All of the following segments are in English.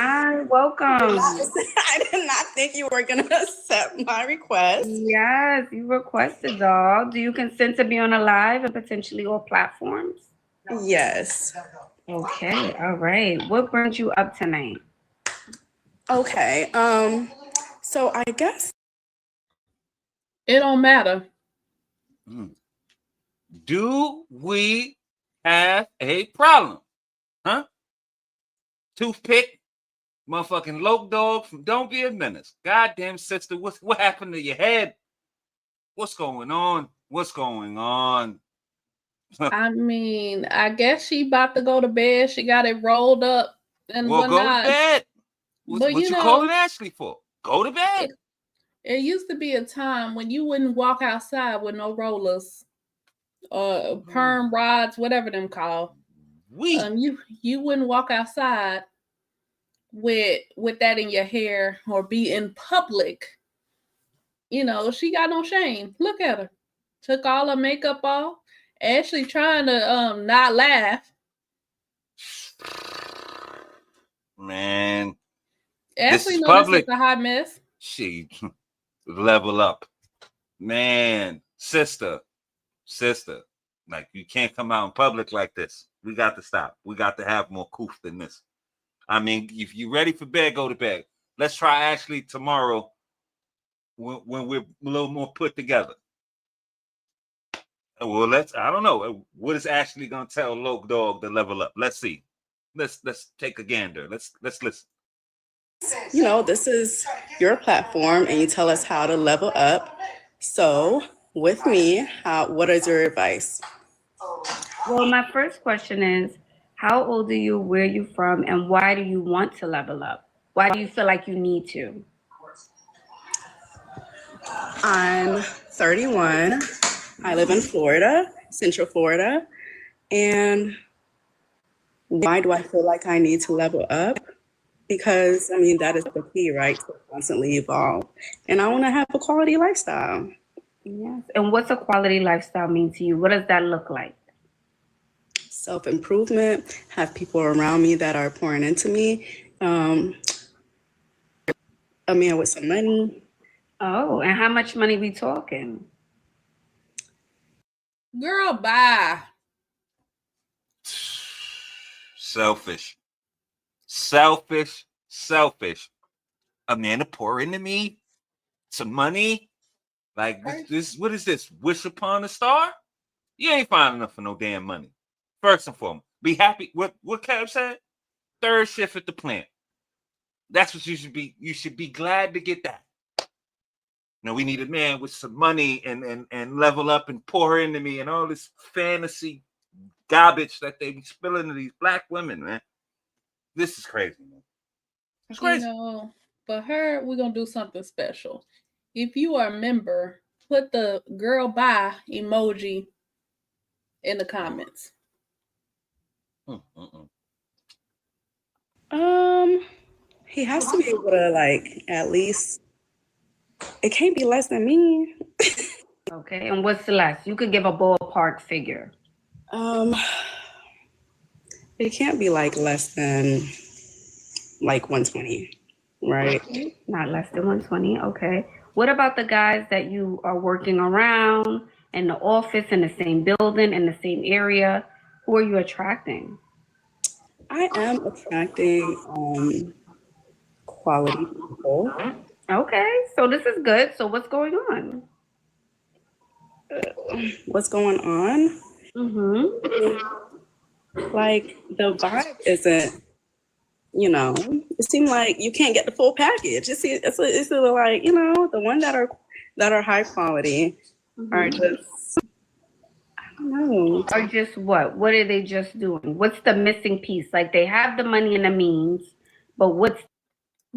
Hi, welcome. I did not think you were gonna accept my request. Yes, you requested, doll. Do you consent to be on a live and potentially all platforms? Yes. Okay, all right. What brings you up tonight? Okay. So I guess It don't matter. Mm. Do we have a problem? Huh? Toothpick, motherfucking loc dog from Don't Be a Menace. Goddamn sister, what happened to your head? What's going on? What's going on? I mean, I guess she about to go to bed. She got it rolled up and Well, go to whatnot. bed. But What you calling Ashley for? Go to bed. it used to be a time when you wouldn't walk outside with no rollers or perm rods, whatever them call. You wouldn't walk outside with that in your hair or be in public. You know, she got no shame. Look at her. Took all her makeup off. Ashley trying to not laugh. Man, this Ashley is know this is public. a hot mess. She level up. Man, sister. Like, you can't come out in public like this. We got to stop. We got to have more coof than this. I mean, if you're ready for bed, go to bed. Let's try Ashley tomorrow when we're a little more put together. Well, I don't know. What is Ashley gonna tell Loc Dog to level up? Let's see. Let's take a gander. Let's listen. this is your platform, and you tell us how to level up. So, with me, what is your advice? Well, my first question is, how old are you, where are you from, and why do you want to level up? Why do you feel like you need to? I'm 31. I live in Florida, Central Florida. And why do I feel like I need to level up? Because, that is the key, right? To constantly evolve. And I want to have a quality lifestyle. Yes. And what's a quality lifestyle mean to you? What does that look like? Self-improvement, have people around me that are pouring into me. A man with some money. Oh, and how much money we talking? Girl, bye. Selfish. A man to pour into me some money. Like this, what is this? Wish upon a star? You ain't fine enough for no damn money. First and foremost, be happy. What Kev said? Third shift at the plant. That's what you should be. You should be glad to get that. Now we need a man with some money and level up and pour into me and all this fantasy garbage that they be spilling to these black women, man. This is crazy, man. It's crazy. For her, we're gonna do something special. If you are a member, put the girl bye emoji in the comments. He has to be able to at least. It can't be less than me. Okay, and what's the less? You could give a ballpark figure. It can't be less than 120, right? Okay. Not less than 120. Okay. What about the guys that you are working around in the office, in the same building, in the same area? Who are you attracting? I am attracting quality people. Okay, so this is good. So what's going on? What's going on? Mm-hmm. The vibe isn't, it seems like you can't get the full package. It's like, the one that are high quality are just, I don't know. Or just what? What are they just doing? What's the missing piece? Like they have the money and the means, but what's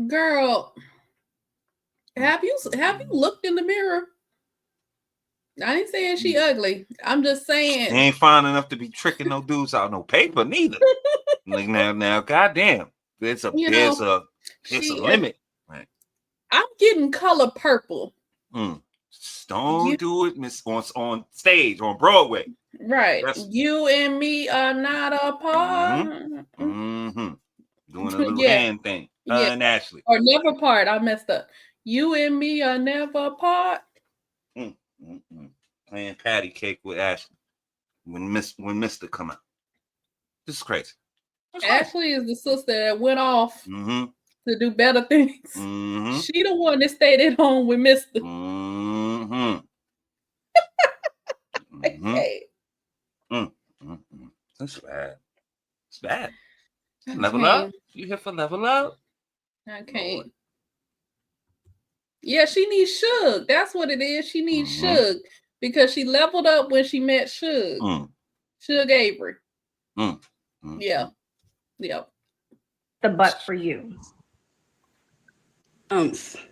Girl, have you looked in the mirror? I ain't saying she ugly. I'm just saying She ain't fine enough to be tricking no dudes out no paper neither. Like now, goddamn, there's a limit. Right. I'm getting color purple. Don't do it, Miss, on stage on Broadway. Right. You and me are not apart. Doing a little hand thing. and Ashley. Or never part. I messed up. You and me are never apart. Playing patty cake with Ashley when Mr. come out. This is crazy. Ashley is the sister that went off to do better things. She the one that stayed at home with Mr. That's bad. It's bad. Level up. You here for level up? I can't. Lord. Yeah, she needs Suge. That's what it is. She needs Suge because she leveled up when she met Suge. Suge Avery. Yeah. Yep. The butt for you.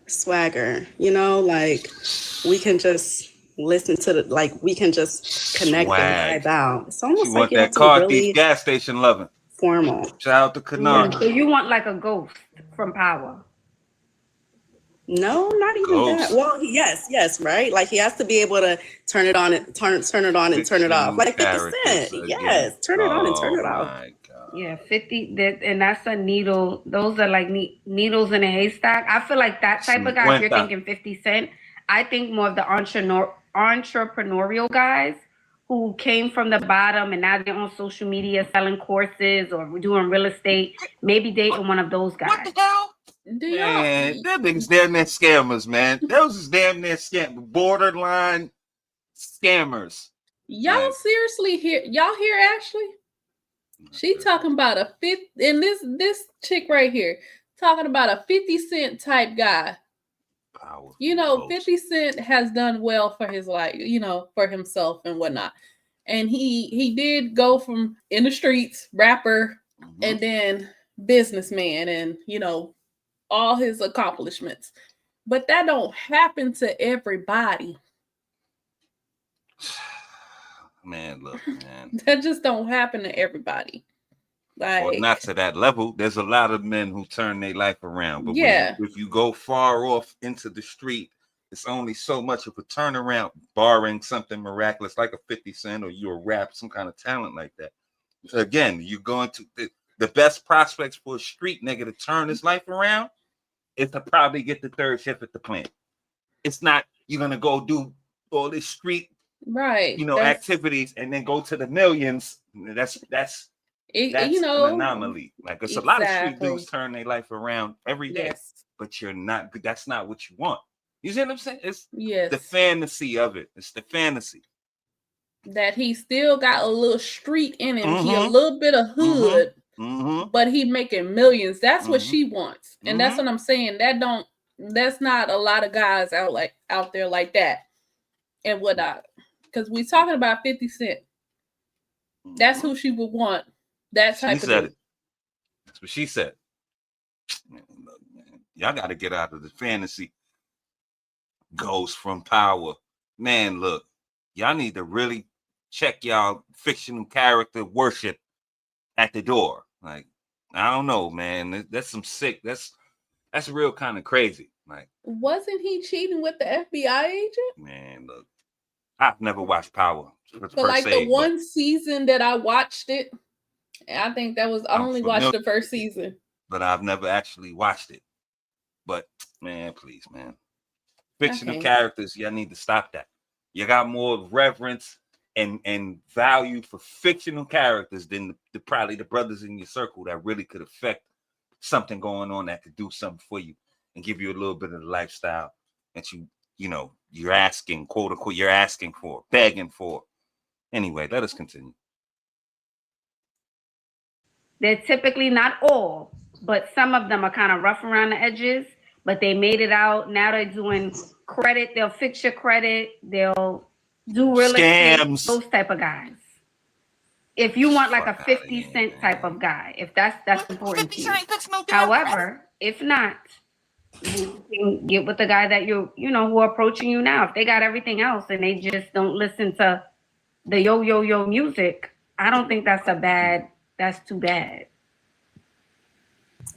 Swagger. You know, like we can just listen to the, like we can just connect and vibe out. It's almost you like want you that car thief gas station loving. Formal. Shout out to Canard. So you want like a ghost from Power? No, not even that. Well, yes, right. Like he has to be able to turn it on and turn it on and turn it off. Like 50 Cent. Yes, turn it on and turn it off. God. Yeah, 50. And that's a needle. Those are like needles in a haystack. I feel like that type of guy. If you're thinking 50 Cent, I think more of the entrepreneurial guys who came from the bottom and now they're on social media selling courses or doing real estate. Maybe dating one of those guys. What the hell? Man, them niggas damn near scammers, man. Those is damn near borderline scammers. Y'all seriously hear Ashley? She talking about a and this chick right here talking about a 50 Cent type guy. Powerful. You know, 50 Cent has done well for his life, you know, for himself and whatnot. And he did go from in the streets, rapper, and then businessman, and you know, all his accomplishments. But that don't happen to everybody. Man, look, man. That just don't happen to everybody. Like, or not to that level. There's a lot of men who turn their life around. But if you go far off into the street, it's only so much of a turnaround, barring something miraculous like a 50 Cent or you a rap, some kind of talent like that. Again, you're going to the best prospects for a street nigga to turn his life around is to probably get the third shift at the plant. It's not you're gonna go do all this street, right? You know, activities and then go to the millions. That's you know, an anomaly. Like it's a lot of street dudes turn their life around every day, but you're not. That's not what you want. You see what I'm saying? It's the fantasy of it. It's the fantasy that he still got a little street in him. He a little bit of hood. But he making millions. That's what she wants. And that's what I'm saying. That's not a lot of guys out there like that and whatnot. Because we talking about 50 Cent. That's who she would want. That type of thing. That's what she said. Man, look, man, y'all got to get out of the fantasy. Goes from Power. Man, look, y'all need to really check y'all fictional character worship at the door. Like, I don't know, man. That's some sick. That's real kind of crazy. Like, wasn't he cheating with the FBI agent? Man, look, I've never watched Power. But like the one season that I watched it, I think that was I only watched the first season. But I've never actually watched it. But man, please, man. Fictional characters, y'all need to stop that. You got more reverence and value for fictional characters than probably the brothers in your circle that really could affect something going on that could do something for you and give you a little bit of the lifestyle that you're asking, quote unquote, you're asking for, begging for. Anyway, let us continue. They're typically not all, but some of them are kind of rough around the edges, but they made it out. Now they're doing credit. They'll fix your credit. They'll do real estate. Those type of guys. If you want like a 50 Cent type of guy, if that's important to you. However, if not, you can get with the guy that who are approaching you now. If they got everything else and they just don't listen to the yo music, I don't think that's too bad.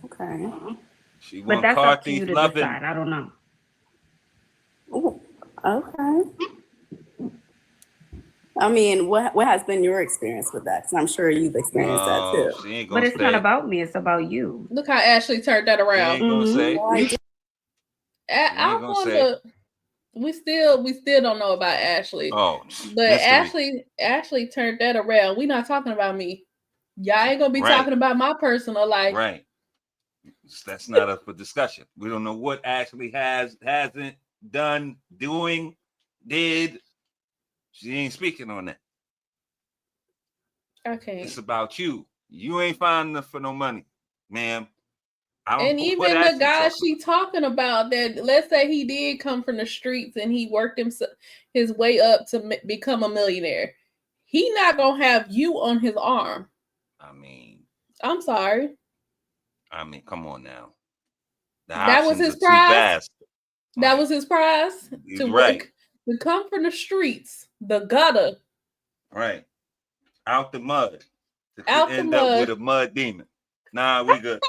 Okay. But that's up to you to decide. I don't know. Oh, okay. I mean, what has been your experience with that? Because I'm sure you've experienced that too. She ain't But gonna it's not about me. It's about you. Look how Ashley turned that She around. ain't gonna say. I wonder. We still don't know about Ashley. Oh, but mystery. Ashley turned that around. We not talking about me. Y'all ain't gonna be Right. talking about my personal life. Right. That's not up for discussion. We don't know what Ashley hasn't done, doing, did. She ain't speaking on that. Okay. It's about you. You ain't fine enough for no money, ma'am. And even the guy she talking about, that let's say he did come from the streets and he worked his way up to become a millionaire. He not gonna have you on his arm. I mean, I'm sorry. I mean, come on now. That was his prize. That was his prize to come from the streets, the gutter, right, out the mud, to out end the up mud with a mud demon. Nah, we good.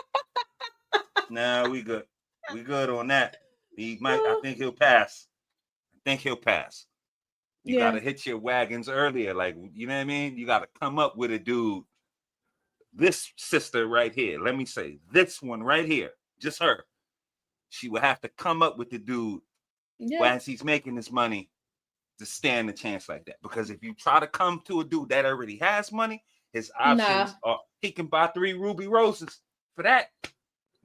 Nah, we good. We good on that. He might. I think he'll pass. You gotta hit your wagons earlier, like, you know what I mean. You gotta come up with a dude. This sister right here. Let me say this one right here. Just her. She would have to come up with the dude as he's making this money to stand a chance like that. Because if you try to come to a dude that already has money, his options are he can buy 3 ruby roses for that.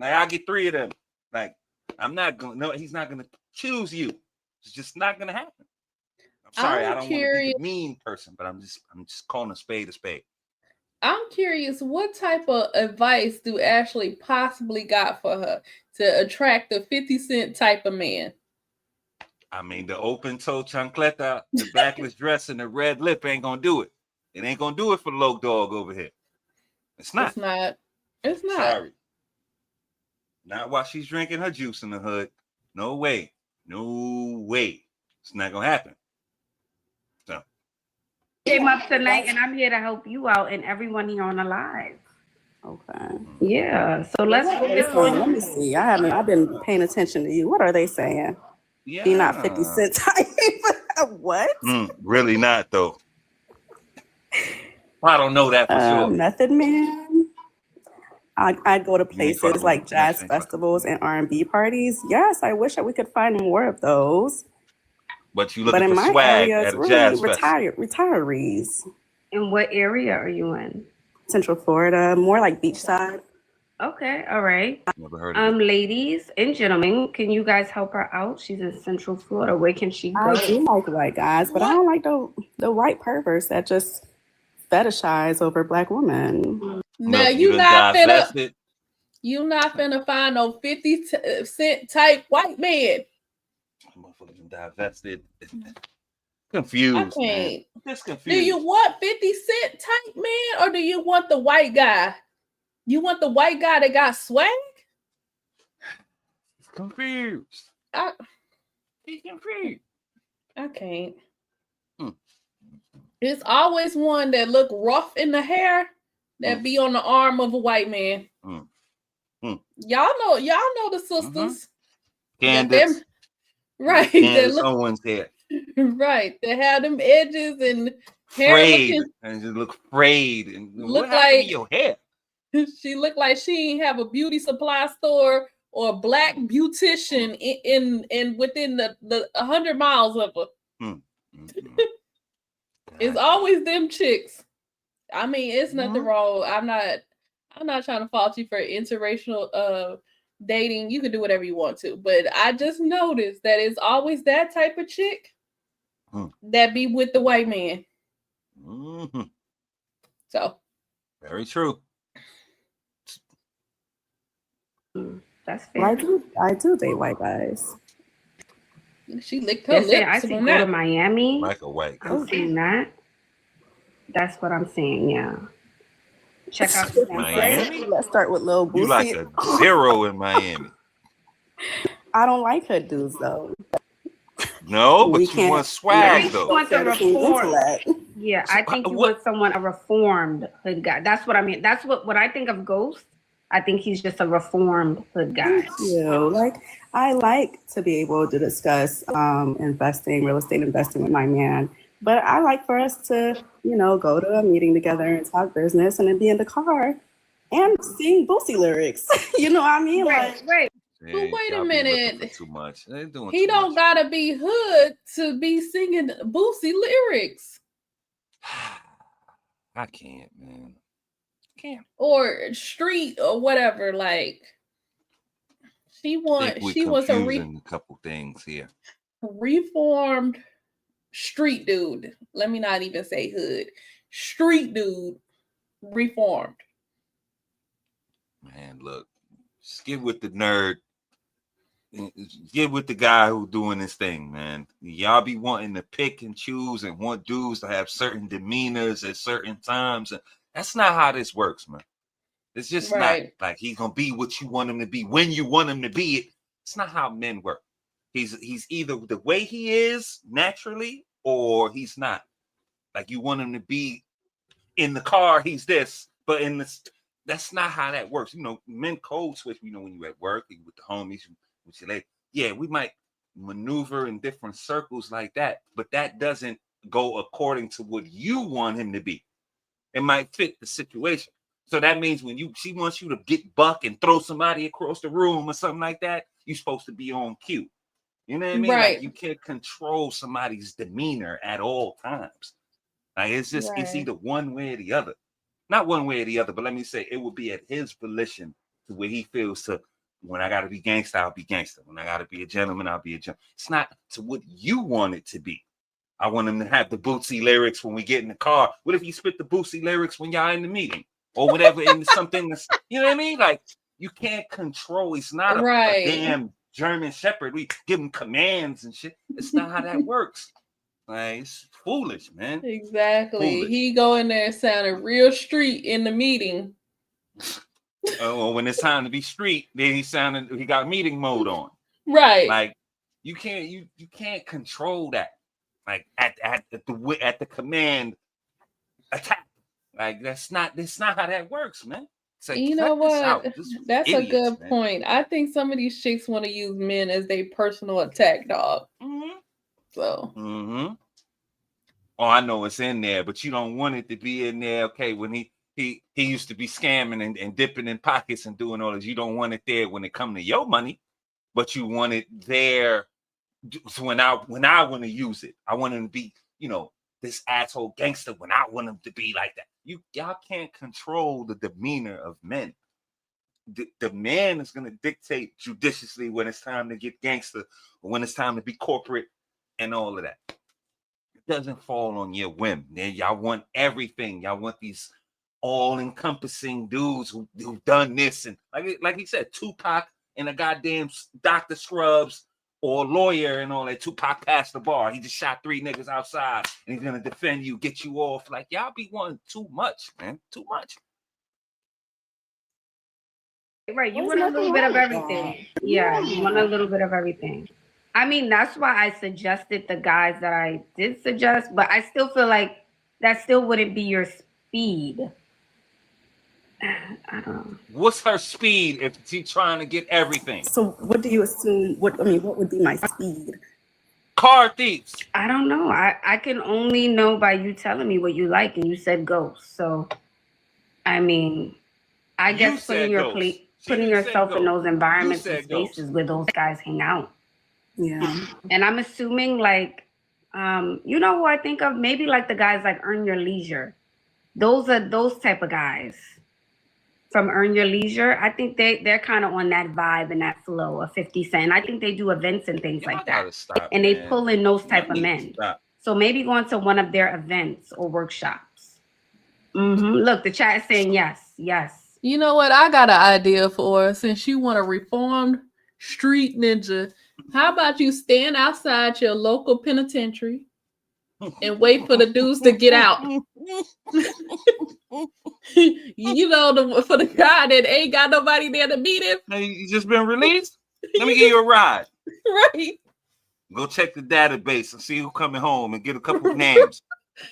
Like, I'll get 3 of them. Like, I'm not gonna. No, he's not gonna choose you. It's just not gonna happen. I'm sorry. I don't want to be the mean person, but I'm just calling a spade a spade. I'm curious, what type of advice do Ashley possibly got for her to attract the 50 Cent type of man? I mean, the open toe chancleta, the backless dress, and the red lip ain't gonna do it. It ain't gonna do it for Low Dog over here. It's not. It's not. Sorry. Not while she's drinking her juice in the hood. No way. It's not gonna happen. So. Came up tonight, and I'm here to help you out and everyone here on the live. Okay. Yeah. So let me see. I've been paying attention to you. What are they saying? Yeah. You're not 50 Cent type. What? Really not, though. I don't know that for sure. Method Man. I'd go to places like jazz festivals and R&B parties. Yes, I wish that we could find more of those. But you looking for swag at a jazz festival. Retirees. And what area are you in? Central Florida, more like beachside. Okay, all right. Never heard of it. Ladies and gentlemen, can you guys help her out? She's in Central Florida. Where can she go? I do like white guys, but I don't like the white perverts that just fetishize over Black women. Now you not finna find no 50 Cent type white man. Motherfuckers divested. Confused. Man. Just confused. Do you want 50 Cent type man, or do you want the white guy? You want the white guy that got swag? Confused. He's confused. I can't. It's always one that look rough in the hair that be on the arm of a white man. Y'all know the sisters. Candace. Right. Candace Owens hair. Right. They have them edges and hair frayed. And just look frayed. And look what happened to your hair? She looked like she ain't have a beauty supply store or a black beautician in within the 100 miles of her. It's always them chicks. I mean, it's nothing wrong. I'm not trying to fault you for interracial dating. You can do whatever you want to, but I just noticed that it's always that type of chick that be with the white man. So very true. That's fair. I do date white guys. She licked her lips. I see go to Miami. Like a white guy. I'm seeing that. That's what I'm saying. Yeah. Check out Miami. Let's start with Lil Boosie. You like a 0 in Miami. I don't like hood dudes though. No, but you want swag though. Yeah, I think you want someone, a reformed hood guy. That's what I mean. That's what I think of Ghost. I think he's just a reformed hood guy. Like, I like to be able to discuss real estate investing with my man But I like for us to, go to a meeting together and talk business and then be in the car and sing Boosie lyrics. You know what I mean? Right, right. But wait a y'all be looking minute. for too much. They're doing He too don't much. gotta be hood to be singing Boosie lyrics. I can't, man. Can't. Or street or whatever. Like she Think we're wants confusing a couple things here. reformed street dude. Let me not even say hood. Street dude reformed. Man, look, just get with the nerd. Get with the guy who doing this thing, man. Y'all be wanting to pick and choose and want dudes to have certain demeanors at certain times. And that's not how this works, man. It's just not like he's gonna be what you want him to be when you want him to be it. It's not how men work. He's either the way he is naturally or he's not. Like you want him to be in the car, he's this, but in this, that's not how that works. Men code switch. When you at work with the homies, with your lady, yeah, we might maneuver in different circles like that, but that doesn't go according to what you want him to be. It might fit the situation. So that means when she wants you to get buck and throw somebody across the room or something like that, you're supposed to be on cue. You know what I mean? Right. Like you can't control somebody's demeanor at all times. Like it's just it's either one way or the other. Not one way or the other, but let me say it will be at his volition to where he feels to when I gotta be gangster, I'll be gangster. When I gotta be a gentleman, I'll be a gentleman. It's not to what you want it to be. I want him to have the Bootsy lyrics when we get in the car. What if you spit the Bootsy lyrics when y'all in the meeting? Or whatever in something that's, you know what I mean? Like you can't control. It's not a damn German Shepherd. We give him commands and shit. It's not how that works. Like it's foolish, man. Exactly. He go in there sounding real street in the meeting. Or when it's time to be street, then he got meeting mode on. Right. Like you can't control that. Like at the command attack. Like that's not how that works, man. Like, you know what? That's idiots, a good point. I think some of these chicks want to use men as their personal attack dog. Mm-hmm. So. Mm-hmm. Oh, I know it's in there, but you don't want it to be in there. Okay, when he used to be scamming and dipping in pockets and doing all this. You don't want it there when it comes to your money, but you want it there. So when I want to use it, I want him to be, this asshole gangster when I want him to be like that. Y'all can't control the demeanor of men. The man is going to dictate judiciously when it's time to get gangster or when it's time to be corporate and all of that. It doesn't fall on your whim. Then y'all want everything. Y'all want these all-encompassing dudes who've done this and like he said, Tupac and a goddamn Dr. Scrubs or lawyer and all that. Tupac passed the bar. He just shot 3 niggas outside and he's gonna defend you, get you off. Like y'all be wanting too much, man. Too much. Right. You want a little bit of everything. Yeah, you want a little bit of everything. I mean, that's why I suggested the guys that I did suggest, but I still feel like that still wouldn't be your speed. I don't know. What's her speed if she's trying to get everything? So what do you assume? What would be my speed? Car thieves. I don't know. I can only know by you telling me what you like, and you said ghosts. So, I mean, I guess putting yourself in those environments and spaces where those guys hang out. Yeah. And I'm assuming like, you know who I think of? Maybe like the guys like Earn Your Leisure. Those are those type of guys from Earn Your Leisure. I think they're kind of on that vibe and that flow of 50 Cent. I think they do events and things like that. And they pull in those type of men. So maybe going to one of their events or workshops. Look, the chat is saying yes, yes. You know what? I got an idea for her. Since you want a reformed street ninja, how about you stand outside your local penitentiary and wait for the dudes to get out? For the guy that ain't got nobody there to meet him. You just been released? Let me give you a ride. Right. Go check the database and see who's coming home and get a couple of names.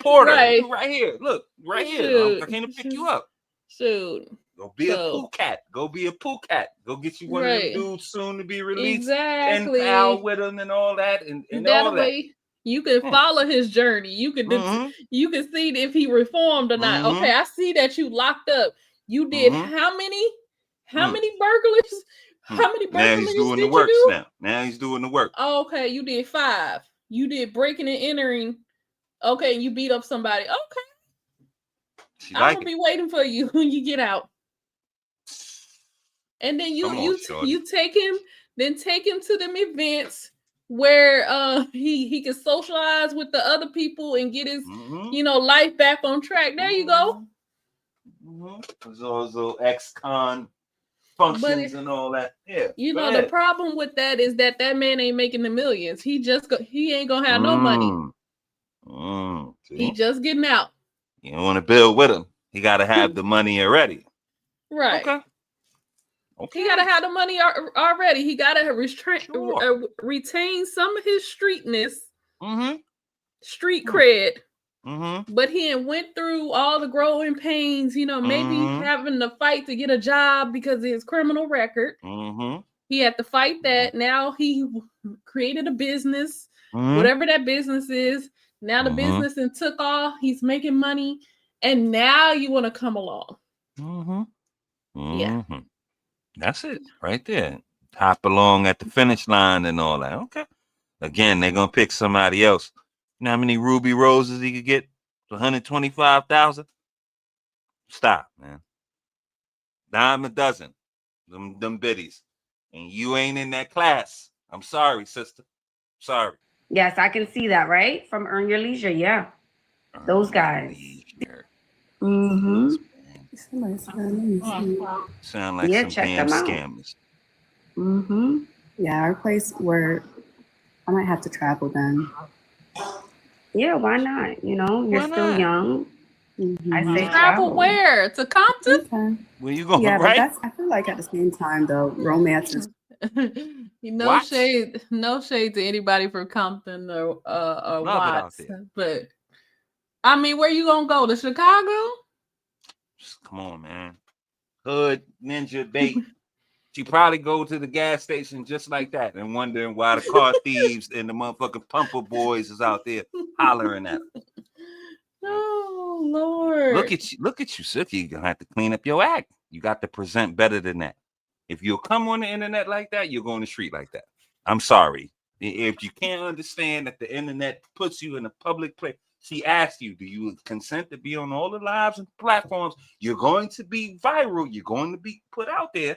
Porter, right here. Look, right here. I came to pick you up. Shoot. Go be a poo cat. Go be a poo cat. Go get you one of them dudes soon to be released. Exactly. And pal with them and all that. And all that. You can follow his journey. You can you can see if he reformed or not. Okay, I see that you locked up. You did how many burglaries? How many Now burglaries he's doing did the works you do? now he's doing the work. Oh, okay, you did 5. You did breaking and entering. Okay, you beat up somebody. Okay. I'm gonna be waiting for you when you get out. And then you take him, take him to them events where he can socialize with the other people and get his life back on track. There you go. Those little ex-con functions and all that. Yeah. The problem with that is that man ain't making the millions. He ain't gonna have no money. He just getting out. You don't want to build with him. He got to have the money already. Right. Okay. He got to have the money already. He got to retain some of his streetness, street cred. But he went through all the growing pains, maybe having to fight to get a job because of his criminal record. He had to fight that. Now he created a business, whatever that business is. Now the business took off. He's making money. And now you want to come along. Yeah. That's it right there. Hop along at the finish line and all that. Okay. Again, they're going to pick somebody else. You know how many Ruby Roses he could get? 125,000? Stop, man. Dime a dozen. Them biddies. And you ain't in that class. I'm sorry, sister. Sorry. Yes, I can see that, right? From Earn Your Leisure. Yeah. Those guys. Sound like some damn scammers. Yeah, our place where I might have to travel then. Yeah, why not? You're still young. I say travel where? To Compton? Okay. Where you going? Yeah, right? But I feel like at the same time though, romance is shade to anybody from Compton or Watts. But I mean, where you gonna go? To Chicago? Come on, man. Hood ninja bait. She probably go to the gas station just like that and wondering why the car thieves and the motherfucking pumper boys is out there hollering at her. Oh Lord! Look at you, Suki. You're gonna have to clean up your act. You got to present better than that. If you'll come on the internet like that, you'll go on the street like that. I'm sorry. If you can't understand that the internet puts you in a public place, she asked you, do you consent to be on all the lives and platforms? You're going to be viral. You're going to be put out there.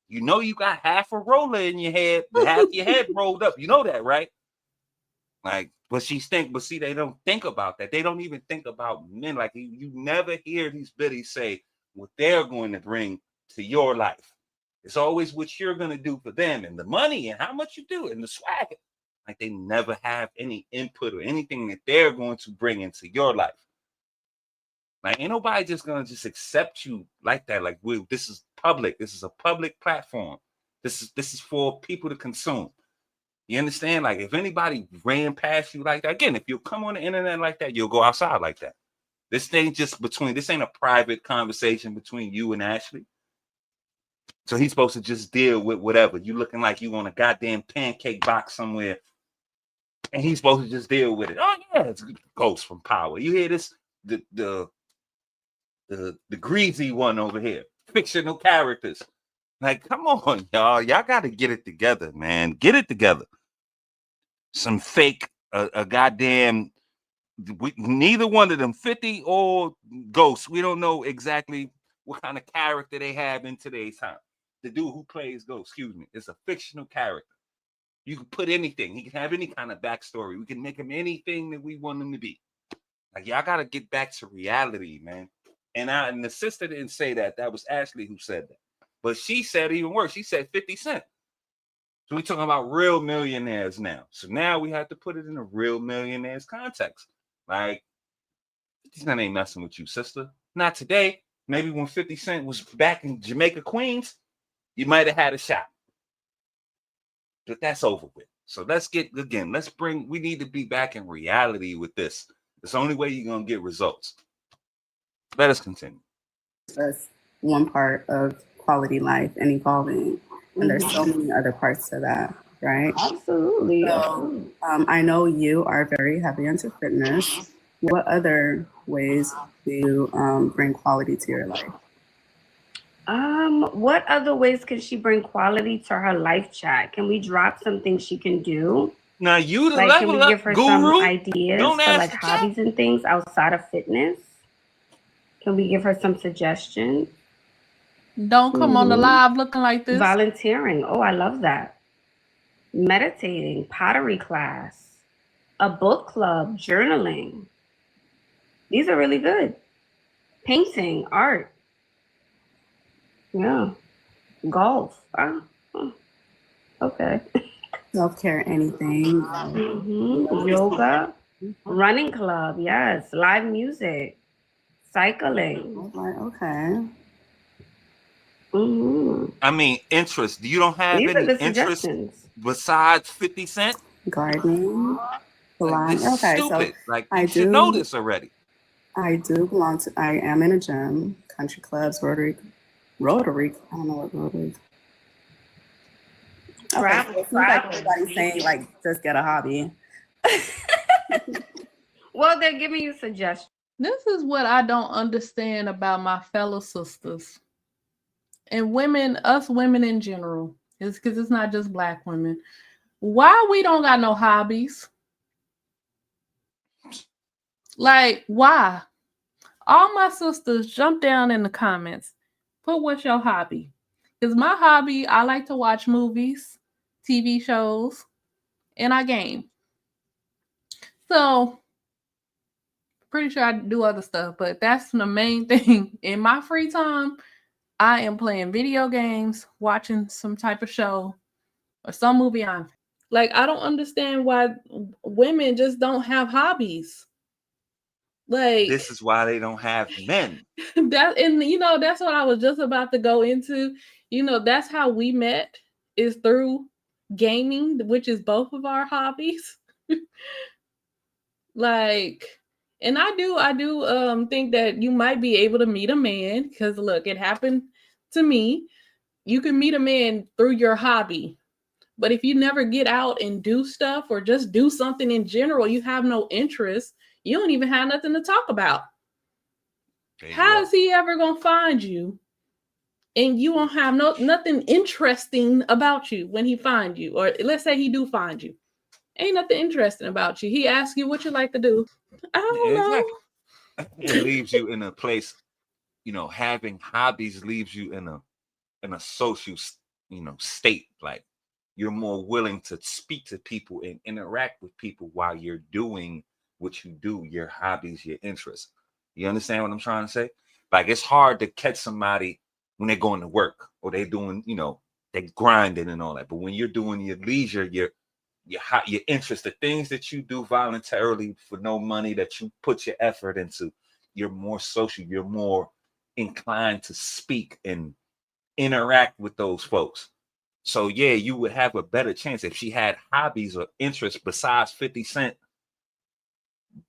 You know you got half a roller in your head, half your head rolled up. You know that, right? Like, but see, they don't think about that. They don't even think about men. Like, you never hear these biddies say what they're going to bring to your life. It's always what you're going to do for them and the money and how much you do and the swag. Like, they never have any input or anything that they're going to bring into your life. Like, ain't nobody just going to just accept you like that. Like, this is public. This is a public platform. This is for people to consume. You understand? Like, if anybody ran past you like that, again, if you come on the internet like that, you'll go outside like that. This ain't a private conversation between you and Ashley. So he's supposed to just deal with whatever. You looking like you on a goddamn pancake box somewhere. And he's supposed to just deal with it. Oh, yeah, it's Ghost from Power. You hear this? The greasy one over here. Fictional characters. Like, come on, y'all. Y'all got to get it together, man. Get it together. Some fake, a goddamn, neither one of them, 50 or Ghost. We don't know exactly what kind of character they have in today's time. The dude who plays Ghost, is a fictional character. You can put anything. He can have any kind of backstory. We can make him anything that we want him to be. Like, y'all got to get back to reality, man. And the sister didn't say that. That was Ashley who said that. But she said even worse. She said 50 Cent. So we're talking about real millionaires now. So now we have to put it in a real millionaires context. Like, 50 Cent ain't messing with you, sister. Not today. Maybe when 50 Cent was back in Jamaica, Queens, you might have had a shot. But that's over with. So we need to be back in reality with this. It's the only way you're going to get results. Let us continue. That's one part of quality life and evolving. And there's so many other parts to that right? Absolutely. So I know you are very heavy into fitness. What other ways do you bring quality to your life? What other ways can she bring quality to her life chat? Can we drop some things she can do? Now you the Like, can we level give up her some guru. ideas Don't for ask like the chat. hobbies and things outside of fitness? Can we give her some suggestions? Don't come on the live looking like this. Volunteering. Oh, I love that. Meditating, pottery class, a book club, journaling. These are really good. Painting, art. Yeah. Golf. Okay. Self-care, anything. Yoga, running club, yes. Live music, cycling. Okay. I mean, interest. You don't have These are any good interest suggestions. besides 50 Cent? Gardening. Like, this is Okay, so stupid. Like, you should know this already. I do belong to, I am in a gym, country clubs, Rotary, I don't know what Rotary. Okay, so it seems like everybody's saying like just get a hobby. Well, they're giving you suggestions. This is what I don't understand about my fellow sisters and women, us women in general. It's because it's not just Black women. Why we don't got no hobbies? Like, why? All my sisters, jump down in the comments. Put what's your hobby? Because my hobby, I like to watch movies, TV shows, and I game. So, pretty sure I do other stuff, but that's the main thing. In my free time, I am playing video games, watching some type of show, or some movie on. Like, I don't understand why women just don't have hobbies. Like, This is why they don't have men. that, and that's what I was just about to go into. That's how we met, is through gaming, which is both of our hobbies. Like, and I do think that you might be able to meet a man, because look, it happened to me. You can meet a man through your hobby. But if you never get out and do stuff, or just do something in general, you have no interest, you don't even have nothing to talk about. How is he ever gonna find you? And you won't have nothing interesting about you when he find you. Or let's say he do find you. Ain't nothing interesting about you. He asks you what you like to do. I don't know. It leaves you in a place, having hobbies leaves you in a social, state. Like, you're more willing to speak to people and interact with people while you're doing what you do, your hobbies, your interests. You understand what I'm trying to say? Like, it's hard to catch somebody when they're going to work, or they're doing, they grinding and all that. But when you're doing your leisure, your interest, the things that you do voluntarily for no money, that you put your effort into, you're more social, you're more inclined to speak and interact with those folks. So yeah, you would have a better chance if she had hobbies or interests besides 50 Cent.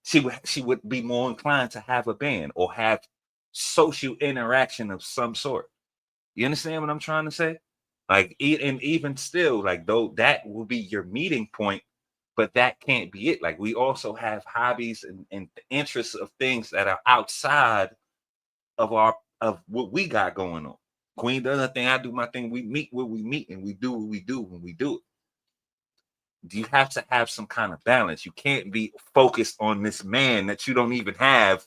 She would be more inclined to have a band or have social interaction of some sort. You understand what I'm trying to say? Like, and even still, like, though, that will be your meeting point, but that can't be it. Like, we also have hobbies and interests of things that are outside of what we got going on. Queen does her thing, I do my thing. We meet where we meet, and we do what we do when we do it. You have to have some kind of balance. You can't be focused on this man that you don't even have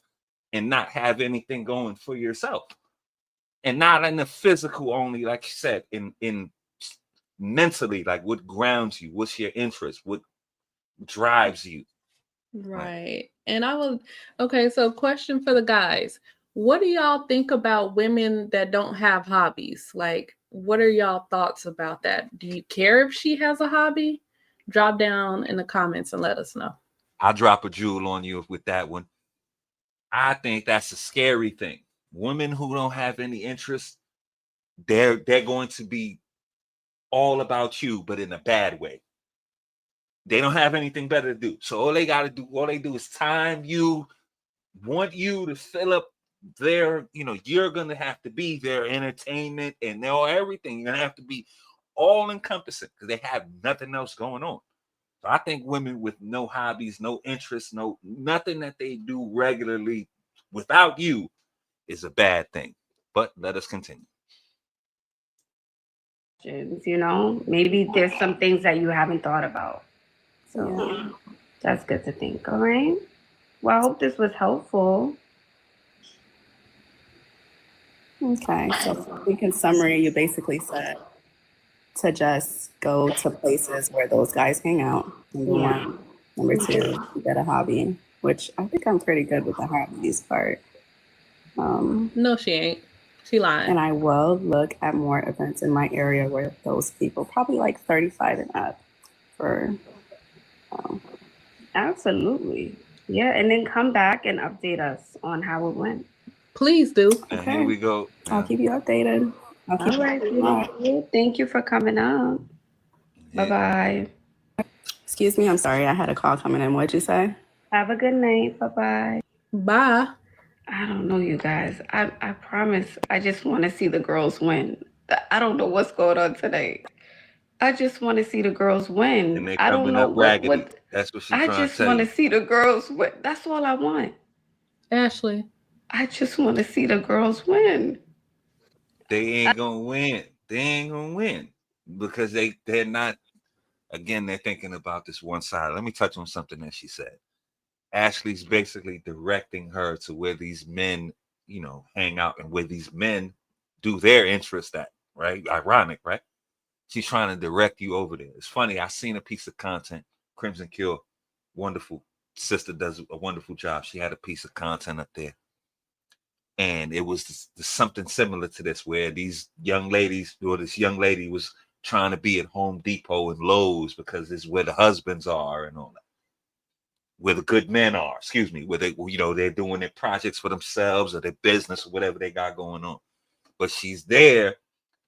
and not have anything going for yourself. And not in the physical only, like you said, in mentally, like, what grounds you, what's your interest, what drives you. Right. And okay, so question for the guys. What do y'all think about women that don't have hobbies? Like, what are y'all thoughts about that? Do you care if she has a hobby? Drop down in the comments and let us know. I'll drop a jewel on you with that one. I think that's a scary thing. Women who don't have any interest, they're going to be all about you, but in a bad way. They don't have anything better to do. So all they do is time you, want you to fill up their, you're going to have to be their entertainment and everything. You're going to have to be all encompassing because they have nothing else going on. So I think women with no hobbies, no interests, nothing that they do regularly without you is a bad thing. But let us continue. You know, maybe there's some things that you haven't thought about. So that's good to think. All right. Well, I hope this was helpful. Okay, so I think in summary, you basically said to just go to places where those guys hang out. Number one. Number two, get a hobby, which I think I'm pretty good with the hobbies part. No, she ain't. She lying. And I will look at more events in my area where those people, probably like 35 and up, for. Absolutely. Yeah, and then come back and update us on how it went. Please do. And here we go. I'll keep you updated. All right, beautiful. Thank you for coming up. Bye-bye. Excuse me, I'm sorry. I had a call coming in. What'd you say? Have a good night. Bye-bye. Bye. I don't know, you guys. I promise I just want to see the girls win. I don't know what's going on today. I just want to see the girls win. And they I don't coming know up raggedy. That's what she's trying to tell you. I just want to see the girls win. That's all I want. Ashley. I just want to see the girls win. They ain't gonna win. They ain't gonna win because they're not. Again, they're thinking about this one side. Let me touch on something that she said. Ashley's basically directing her to where these men, you know, hang out and where these men do their interest at. Right? Ironic, right? She's trying to direct you over there. It's funny. I seen a piece of content. Crimson Cure, wonderful sister, does a wonderful job. She had a piece of content up there. And it was something similar to this, where these young ladies, or this young lady was trying to be at Home Depot and Lowe's because it's where the husbands are and all that. Where the good men are, where they, you know, they're doing their projects for themselves or their business or whatever they got going on. But she's there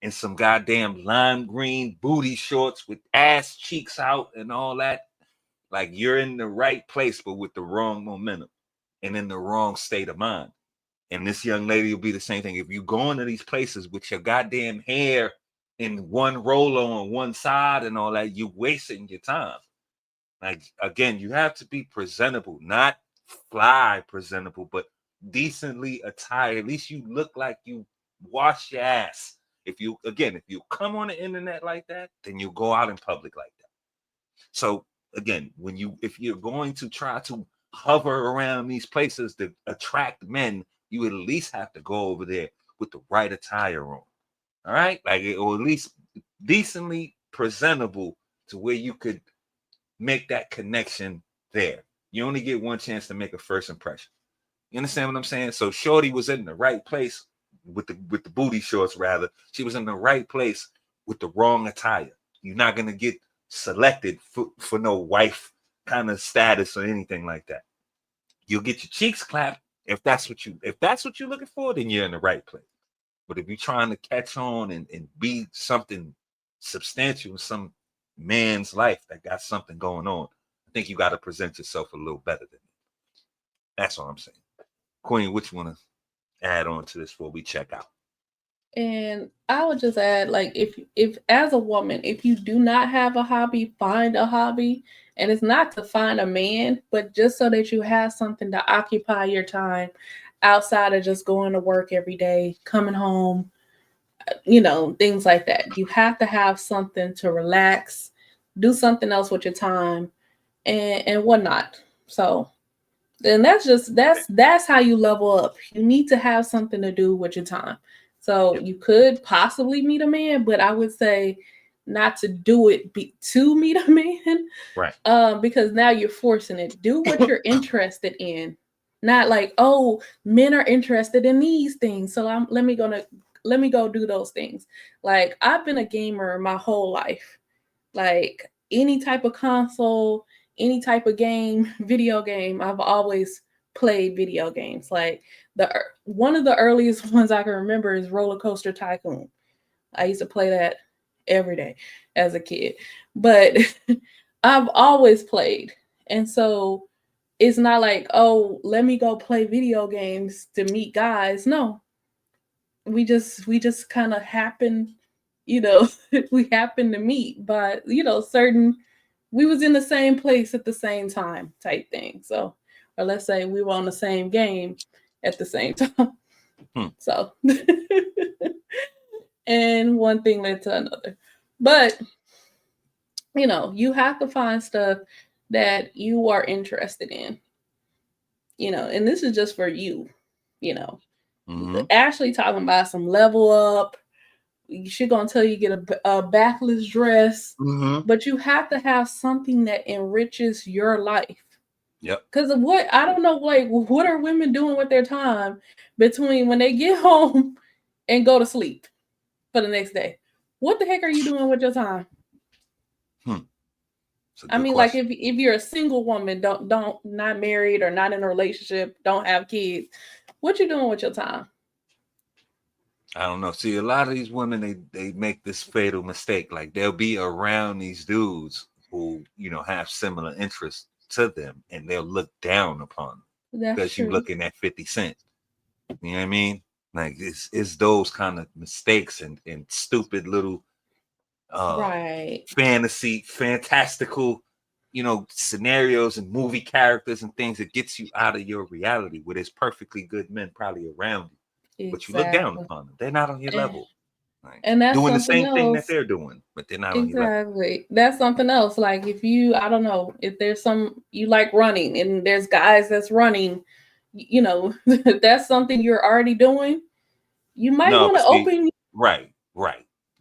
in some goddamn lime green booty shorts with ass cheeks out and all that. Like, you're in the right place, but with the wrong momentum and in the wrong state of mind. And this young lady will be the same thing. If you go into these places with your goddamn hair in one roller on one side and all that, you're wasting your time. Like, again, you have to be presentable, not fly presentable, but decently attired. At least you look like you wash your ass. If you come on the internet like that, then you'll go out in public like that. So again, if you're going to try to hover around these places to attract men, you at least have to go over there with the right attire on. All right, like, or at least decently presentable to where you could make that connection there. You only get one chance to make a first impression. You understand what I'm saying? So Shorty was in the right place with the booty shorts, rather. She was in the right place with the wrong attire. You're not gonna get selected for no wife kind of status or anything like that. You'll get your cheeks clapped if that's what you're looking for, then you're in the right place. But if you're trying to catch on and be something substantial in some man's life that got something going on, I think you got to present yourself a little better than that. That's all I'm saying. Queen, what you want to add on to this before we check out? And I would just add, like, if as a woman, if you do not have a hobby, find a hobby. And it's not to find a man, but just so that you have something to occupy your time outside of just going to work every day, coming home, you know, things like that. You have to have something to relax, do something else with your time and whatnot. So then that's how you level up. You need to have something to do with your time. So you could possibly meet a man, but I would say not to do it to meet a man. Right. Because now you're forcing it. Do what you're interested in. Not like, oh, men are interested in these things, so let me go do those things. Like, I've been a gamer my whole life. Like, any type of console, any type of game, video game, I've always played video games. Like, one of the earliest ones I can remember is Roller Coaster Tycoon. I used to play that every day as a kid. But I've always played. And so it's not like, oh, let me go play video games to meet guys. No. We just kind of happen, you know, we happened to meet, but you know, we was in the same place at the same time type thing. So, or let's say we were on the same game at the same time. So, and one thing led to another. But, you know, you have to find stuff that you are interested in, you know, and this is just for you, you know. Ashley talking about some level up. She gonna tell you get a backless dress, but you have to have something that enriches your life. Yep. Because of what I don't know, like what are women doing with their time between when they get home and go to sleep for the next day? What the heck are you doing with your time? I mean, question. like if you're a single woman, don't not married or not in a relationship, don't have kids, what you doing with your time? I don't know. See, a lot of these women, they make this fatal mistake. Like they'll be around these dudes who, you know, have similar interests to them, and they'll look down upon them because you're looking at 50 Cent. You know what I mean? Like it's those kind of mistakes and stupid little fantastical, you know, scenarios and movie characters and things that gets you out of your reality where there's perfectly good men probably around you. Exactly. But you look down upon them. They're not on your level. Like, and that's doing the same else. thing that they're doing, but they're not on your level. Exactly. That's something else. Like if you, I don't know, if there's you like running and there's guys that's running, you know, that's something you're already doing. You might want to open. Right.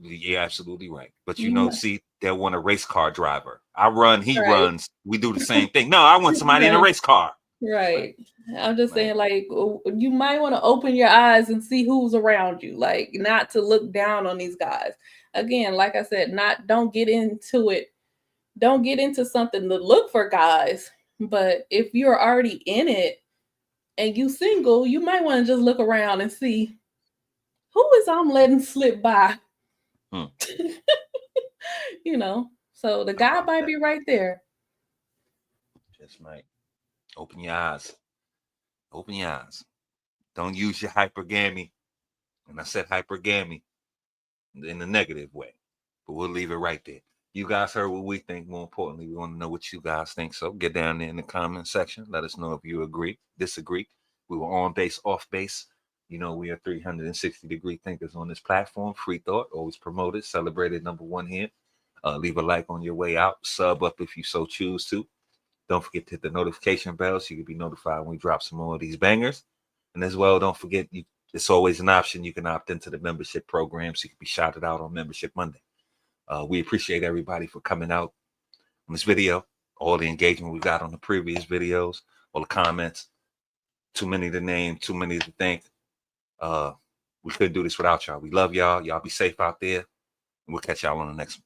You're absolutely right. But you know, see, they want a race car driver. I run, he runs. We do the same thing. No, I want somebody in a race car. Right. I'm just saying, like, you might want to open your eyes and see who's around you, like, not to look down on these guys. Again, like I said, don't get into it. Don't get into something to look for guys. But if you're already in it and you single, you might want to just look around and see who is I'm letting slip by. You know, so the guy might be right there. Just might. Open your eyes. Open your eyes. Don't use your hypergamy. And I said hypergamy in a negative way. But we'll leave it right there. You guys heard what we think. More importantly, we want to know what you guys think. So get down there in the comment section. Let us know if you agree, disagree. We were on base, off base. You know, we are 360-degree thinkers on this platform. Free thought, always promoted, celebrated #1 here. Leave a like on your way out. Sub up if you so choose to. Don't forget to hit the notification bell so you can be notified when we drop some more of these bangers. And as well, don't forget, it's always an option. You can opt into the membership program so you can be shouted out on Membership Monday. We appreciate everybody for coming out on this video, all the engagement we got on the previous videos, all the comments. Too many to name, too many to thank. We couldn't do this without y'all. We love y'all. Y'all be safe out there. And we'll catch y'all on the next one.